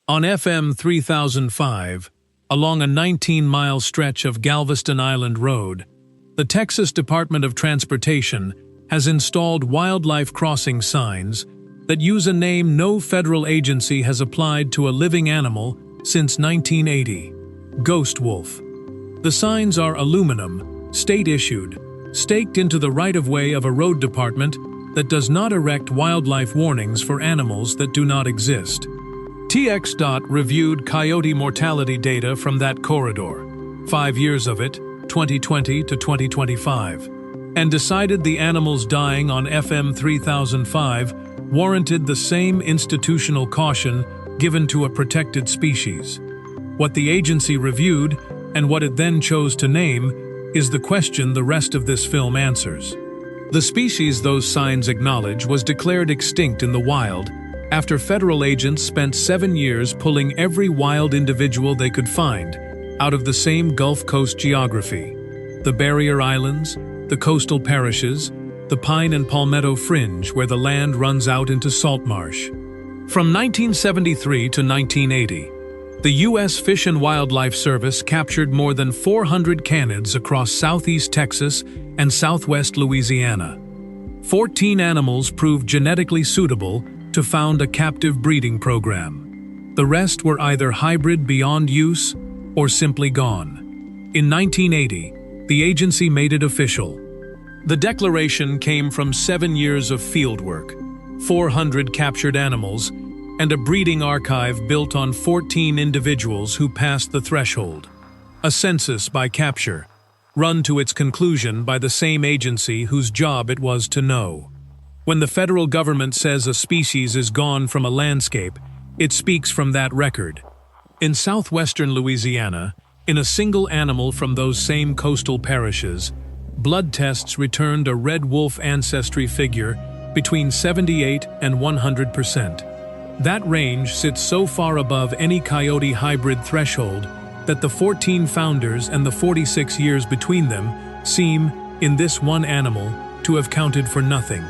On FM 3005, along a 19-mile stretch of Galveston Island Road, the Texas Department of Transportation has installed wildlife crossing signs that use a name no federal agency has applied to a living animal since 1980, ghost wolf. The signs are aluminum, state-issued, staked into the right-of-way of a road department that does not erect wildlife warnings for animals that do not exist. TxDOT reviewed coyote mortality data from that corridor, 5 years of it, 2020 to 2025, and decided the animals dying on FM 3005 warranted the same institutional caution given to a protected species. What the agency reviewed, and what it then chose to name, is the question the rest of this film answers. The species those signs acknowledge was declared extinct in the wild after federal agents spent 7 years pulling every wild individual they could find out of the same Gulf Coast geography: the barrier islands, the coastal parishes, the pine and palmetto fringe where the land runs out into salt marsh. From 1973 to 1980, the U.S. Fish and Wildlife Service captured more than 400 canids across southeast Texas and southwest Louisiana. 14 animals proved genetically suitable to found a captive breeding program. The rest were either hybrid beyond use or simply gone. In 1980, the agency made it official. The declaration came from 7 years of fieldwork, 400 captured animals, and a breeding archive built on 14 individuals who passed the threshold. A census by capture, run to its conclusion by the same agency whose job it was to know. When the federal government says a species is gone from a landscape, it speaks from that record. In southwestern Louisiana, in a single animal from those same coastal parishes, blood tests returned a red wolf ancestry figure between 78 and 100%. That range sits so far above any coyote hybrid threshold that the 14 founders and the 46 years between them seem, in this one animal, to have counted for nothing.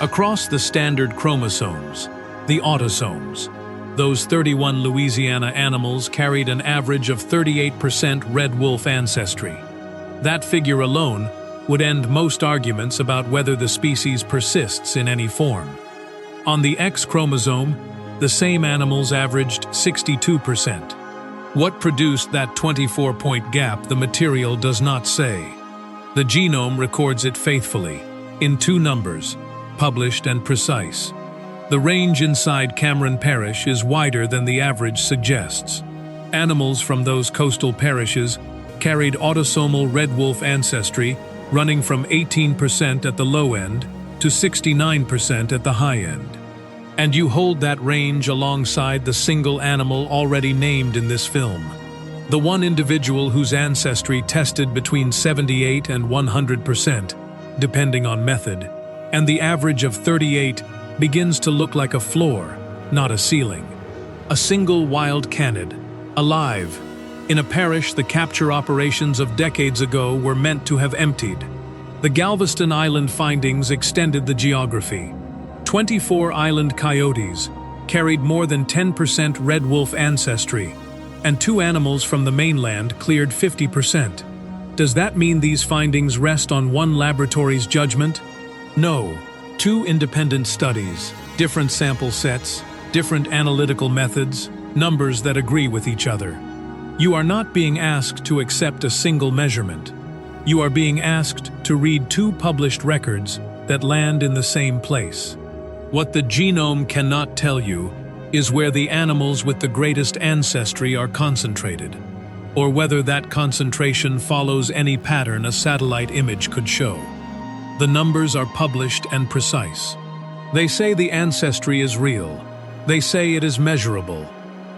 Across the standard chromosomes, the autosomes, those 31 Louisiana animals carried an average of 38% red wolf ancestry. That figure alone would end most arguments about whether the species persists in any form. On the X chromosome, the same animals averaged 62%. What produced that 24-point gap, the material does not say. The genome records it faithfully, in 2 numbers, published and precise. The range inside Cameron Parish is wider than the average suggests. Animals from those coastal parishes carried autosomal red wolf ancestry running from 18% at the low end to 69% at the high end. And you hold that range alongside the single animal already named in this film. The one individual whose ancestry tested between 78 and 100%, depending on method, and the average of 38 begins to look like a floor, not a ceiling. A single wild canid, alive, in a parish the capture operations of decades ago were meant to have emptied. The Galveston Island findings extended the geography. 24 island coyotes carried more than 10% red wolf ancestry, and 2 animals from the mainland cleared 50%. Does that mean these findings rest on one laboratory's judgment? No. 2 independent studies, different sample sets, different analytical methods, numbers that agree with each other. You are not being asked to accept a single measurement. You are being asked to read 2 published records that land in the same place. What the genome cannot tell you is where the animals with the greatest ancestry are concentrated, or whether that concentration follows any pattern a satellite image could show. The numbers are published and precise. They say the ancestry is real. They say it is measurable.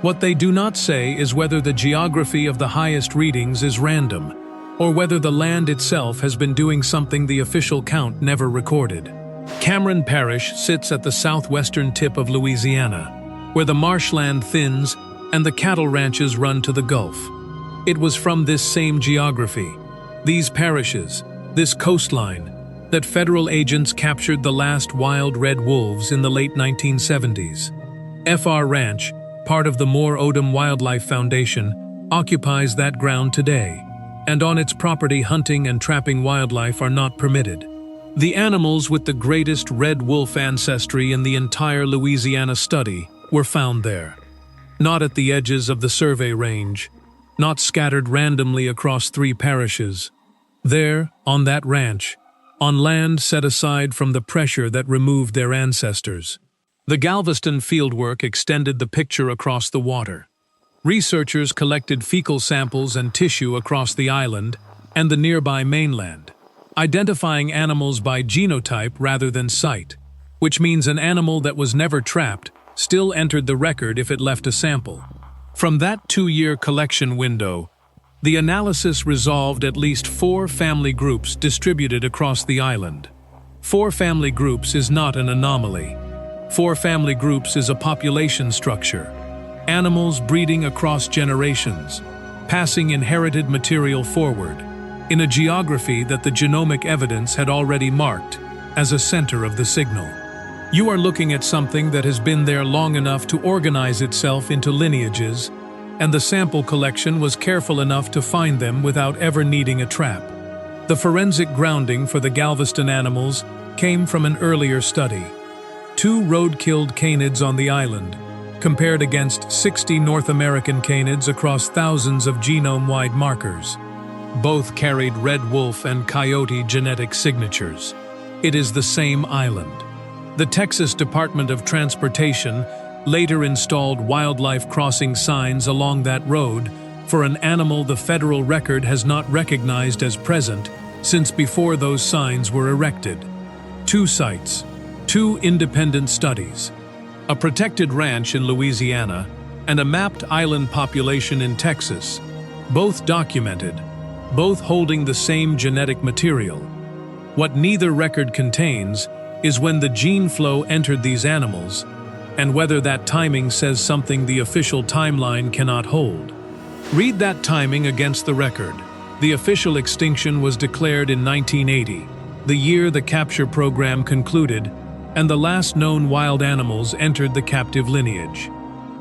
What they do not say is whether the geography of the highest readings is random, or whether the land itself has been doing something the official count never recorded. Cameron Parish sits at the southwestern tip of Louisiana, where the marshland thins and the cattle ranches run to the Gulf. It was from this same geography, these parishes, this coastline, that federal agents captured the last wild red wolves in the late 1970s. FR Ranch, part of the Moore Odom Wildlife Foundation, occupies that ground today, and on its property hunting and trapping wildlife are not permitted. The animals with the greatest red wolf ancestry in the entire Louisiana study were found there. Not at the edges of the survey range, not scattered randomly across 3 parishes. There, on that ranch, on land set aside from the pressure that removed their ancestors. The Galveston fieldwork extended the picture across the water. Researchers collected fecal samples and tissue across the island and the nearby mainland, identifying animals by genotype rather than site, which means an animal that was never trapped still entered the record if it left a sample. From that 2-year collection window, the analysis resolved at least 4 family groups distributed across the island. 4 family groups is not an anomaly. 4 family groups is a population structure. Animals breeding across generations, passing inherited material forward, in a geography that the genomic evidence had already marked as a center of the signal. You are looking at something that has been there long enough to organize itself into lineages, and the sample collection was careful enough to find them without ever needing a trap. The forensic grounding for the Galveston animals came from an earlier study. 2 road-killed canids on the island, compared against 60 North American canids across thousands of genome-wide markers. Both carried red wolf and coyote genetic signatures. It is the same island. The Texas Department of Transportation later installed wildlife crossing signs along that road for an animal the federal record has not recognized as present since before those signs were erected. 2 sites, 2 independent studies, a protected ranch in Louisiana and a mapped island population in Texas, both documented, both holding the same genetic material. What neither record contains is when the gene flow entered these animals, and whether that timing says something the official timeline cannot hold. Read that timing against the record. The official extinction was declared in 1980, the year the capture program concluded, and the last known wild animals entered the captive lineage.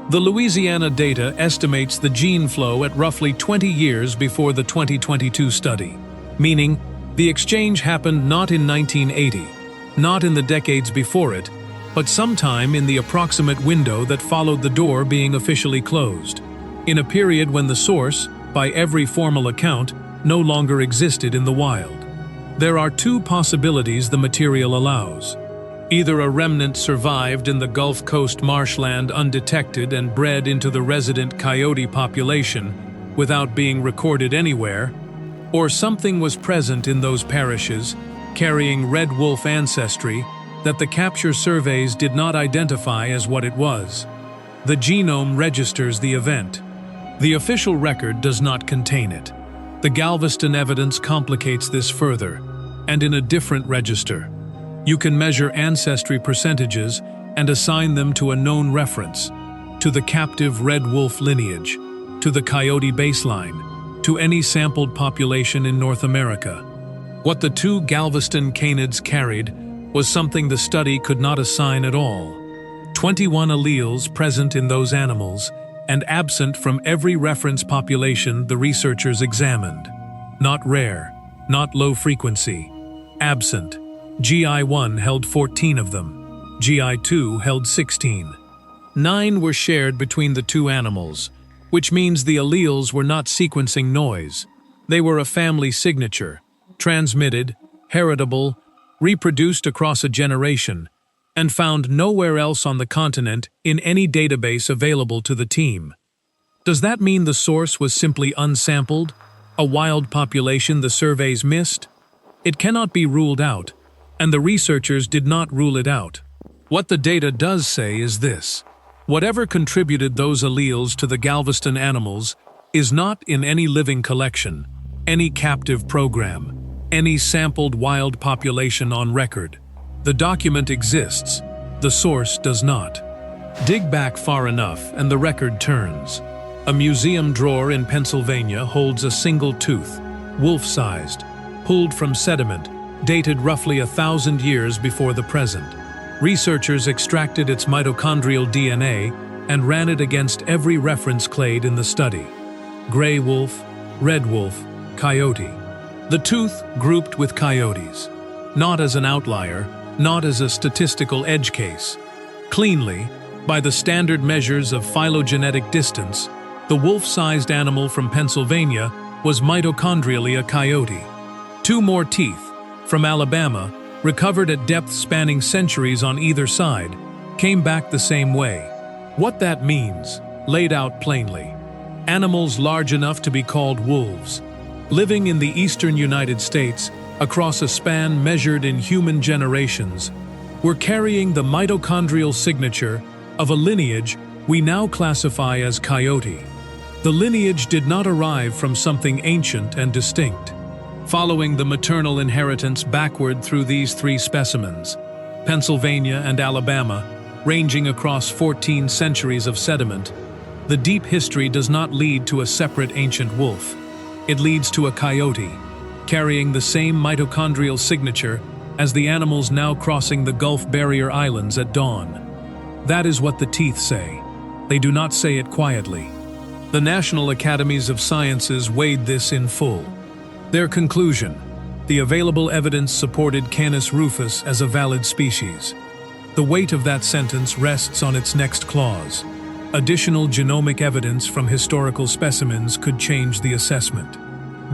The Louisiana data estimates the gene flow at roughly 20 years before the 2022 study, meaning the exchange happened not in 1980, not in the decades before it, but sometime in the approximate window that followed the door being officially closed, in a period when the source, by every formal account, no longer existed in the wild. There are 2 possibilities the material allows. Either a remnant survived in the Gulf Coast marshland undetected and bred into the resident coyote population without being recorded anywhere, or something was present in those parishes carrying red wolf ancestry that the capture surveys did not identify as what it was. The genome registers the event. The official record does not contain it. The Galveston evidence complicates this further, and in a different register. You can measure ancestry percentages and assign them to a known reference, to the captive red wolf lineage, to the coyote baseline, to any sampled population in North America. What the 2 Galveston canids carried was something the study could not assign at all. 21 alleles present in those animals and absent from every reference population the researchers examined. Not rare, not low frequency, absent. GI1 held 14 of them. GI2 held 16. 9 were shared between the 2 animals, which means the alleles were not sequencing noise. They were a family signature, transmitted, heritable, reproduced across a generation, and found nowhere else on the continent in any database available to the team. Does that mean the source was simply unsampled, a wild population the surveys missed? It cannot be ruled out, and the researchers did not rule it out. What the data does say is this: whatever contributed those alleles to the Galveston animals is not in any living collection, any captive program, any sampled wild population on record. The document exists, the source does not. Dig back far enough and the record turns. A museum drawer in Pennsylvania holds a single tooth, wolf-sized, pulled from sediment, dated roughly 1,000 years before the present. Researchers extracted its mitochondrial DNA and ran it against every reference clade in the study: gray wolf, red wolf, coyote. The tooth grouped with coyotes, not as an outlier, not as a statistical edge case. Cleanly, by the standard measures of phylogenetic distance, the wolf-sized animal from Pennsylvania was mitochondrially a coyote. Two more teeth, from Alabama, recovered at depths spanning centuries on either side, came back the same way. What that means, laid out plainly: animals large enough to be called wolves, living in the eastern United States across a span measured in human generations, were carrying the mitochondrial signature of a lineage we now classify as coyote. The lineage did not arrive from something ancient and distinct. Following the maternal inheritance backward through these three specimens, Pennsylvania and Alabama, ranging across 14 centuries of sediment, the deep history does not lead to a separate ancient wolf. It leads to a coyote, carrying the same mitochondrial signature as the animals now crossing the Gulf Barrier Islands at dawn. That is what the teeth say. They do not say it quietly. The National Academies of Sciences weighed this in full. Their conclusion: the available evidence supported Canis rufus as a valid species. The weight of that sentence rests on its next clause: additional genomic evidence from historical specimens could change the assessment.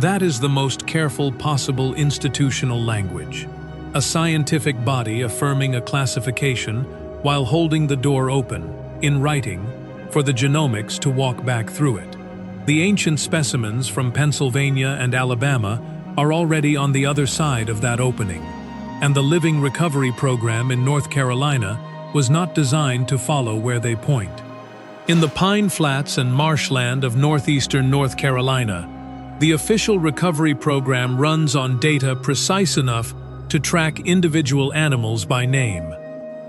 That is the most careful possible institutional language. A scientific body affirming a classification while holding the door open, in writing, for the genomics to walk back through it. The ancient specimens from Pennsylvania and Alabama are already on the other side of that opening, and the Living Recovery Program in North Carolina was not designed to follow where they point. In the pine flats and marshland of northeastern North Carolina, the official recovery program runs on data precise enough to track individual animals by name.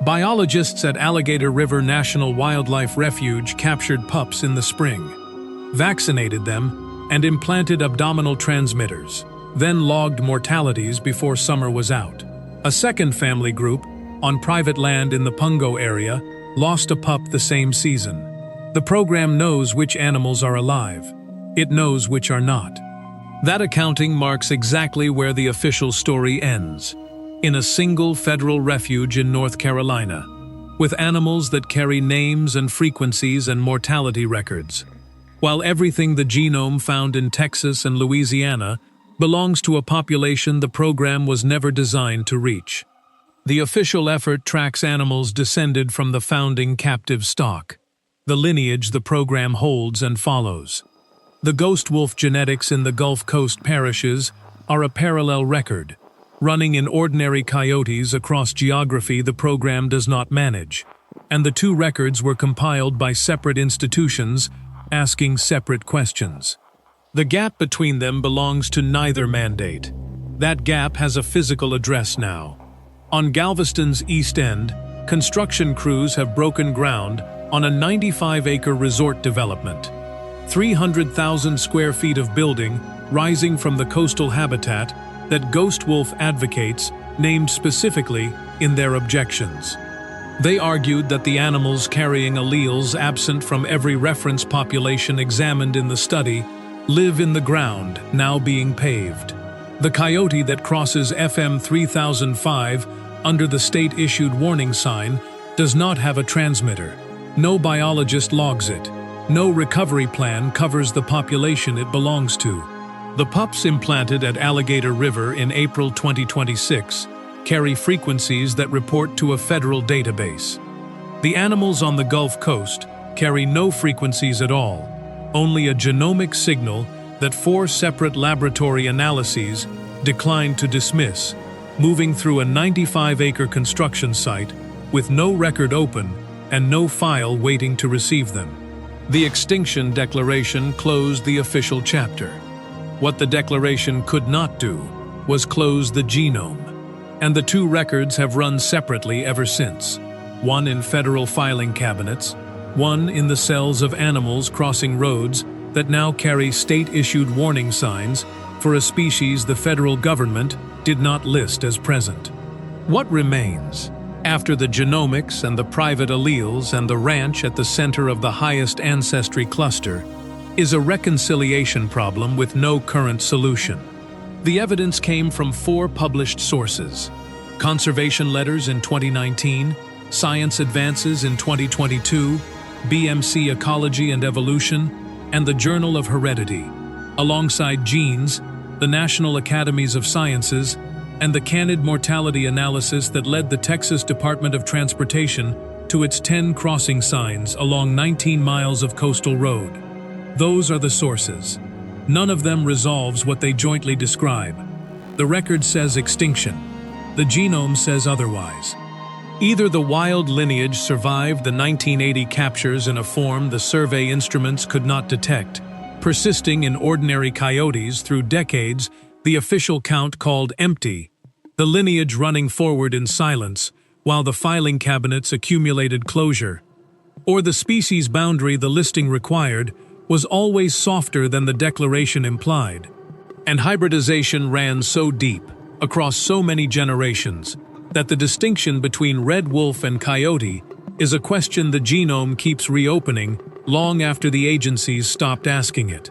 Biologists at Alligator River National Wildlife Refuge captured pups in the spring, vaccinated them, and implanted abdominal transmitters, then logged mortalities before summer was out. A second family group, on private land in the Pungo area, lost a pup the same season. The program knows which animals are alive. It knows which are not. That accounting marks exactly where the official story ends: in a single federal refuge in North Carolina, with animals that carry names and frequencies and mortality records, while everything the genome found in Texas and Louisiana belongs to a population the program was never designed to reach. The official effort tracks animals descended from the founding captive stock, the lineage the program holds and follows. The ghost wolf genetics in the Gulf Coast parishes are a parallel record, running in ordinary coyotes across geography the program does not manage, and the two records were compiled by separate institutions asking separate questions. The gap between them belongs to neither mandate. That gap has a physical address now. On Galveston's East End, construction crews have broken ground on a 95-acre resort development. 300,000 square feet of building rising from the coastal habitat that Ghost Wolf advocates named specifically in their objections. They argued that the animals carrying alleles absent from every reference population examined in the study live in the ground now being paved. The coyote that crosses FM 3005 under the state-issued warning sign does not have a transmitter. No biologist logs it. No recovery plan covers the population it belongs to. The pups implanted at Alligator River in April 2026 carry frequencies that report to a federal database. The animals on the Gulf Coast carry no frequencies at all, only a genomic signal that 4 separate laboratory analyses declined to dismiss, moving through a 95-acre construction site with no record open and no file waiting to receive them. The Extinction Declaration closed the official chapter. What the declaration could not do was close the genome, and the two records have run separately ever since, one in federal filing cabinets, one in the cells of animals crossing roads that now carry state-issued warning signs for a species the federal government did not list as present. What remains? After the genomics and the private alleles and the ranch at the center of the highest ancestry cluster is a reconciliation problem with no current solution. The evidence came from 4 published sources: Conservation Letters in 2019, Science Advances in 2022, BMC Ecology and Evolution, and the Journal of Heredity, alongside Genes, the National Academies of Sciences, and the Canid mortality analysis that led the Texas Department of Transportation to its 10 crossing signs along 19 miles of coastal road. Those are the sources. None of them resolves what they jointly describe. The record says extinction. The genome says otherwise. Either the wild lineage survived the 1980 captures in a form the survey instruments could not detect, persisting in ordinary coyotes through decades, the official count called empty, the lineage running forward in silence while the filing cabinets accumulated closure. Or the species boundary the listing required was always softer than the declaration implied, and hybridization ran so deep, across so many generations, that the distinction between red wolf and coyote is a question the genome keeps reopening long after the agencies stopped asking it.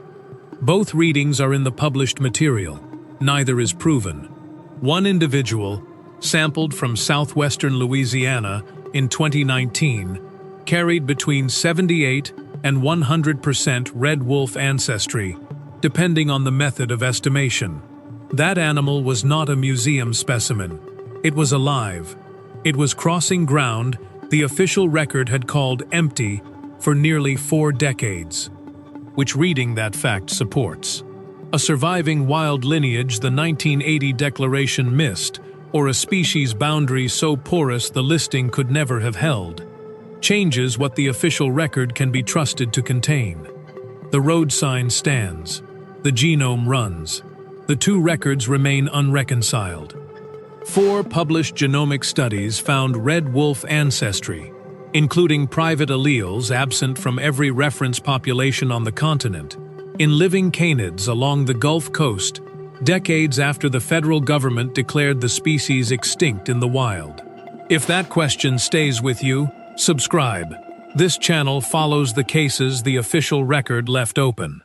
Both readings are in the published material. Neither is proven. One individual, sampled from southwestern Louisiana in 2019, carried between 78 and 100% red wolf ancestry, depending on the method of estimation. That animal was not a museum specimen. It was alive. It was crossing ground the official record had called empty for nearly 4 decades, which reading that fact supports. A surviving wild lineage the 1980 declaration missed, or a species boundary so porous the listing could never have held, changes what the official record can be trusted to contain. The road sign stands. The genome runs. The 2 records remain unreconciled. 4 published genomic studies found red wolf ancestry, including private alleles absent from every reference population on the continent, in living canids along the Gulf Coast, decades after the federal government declared the species extinct in the wild. If that question stays with you, subscribe. This channel follows the cases the official record left open.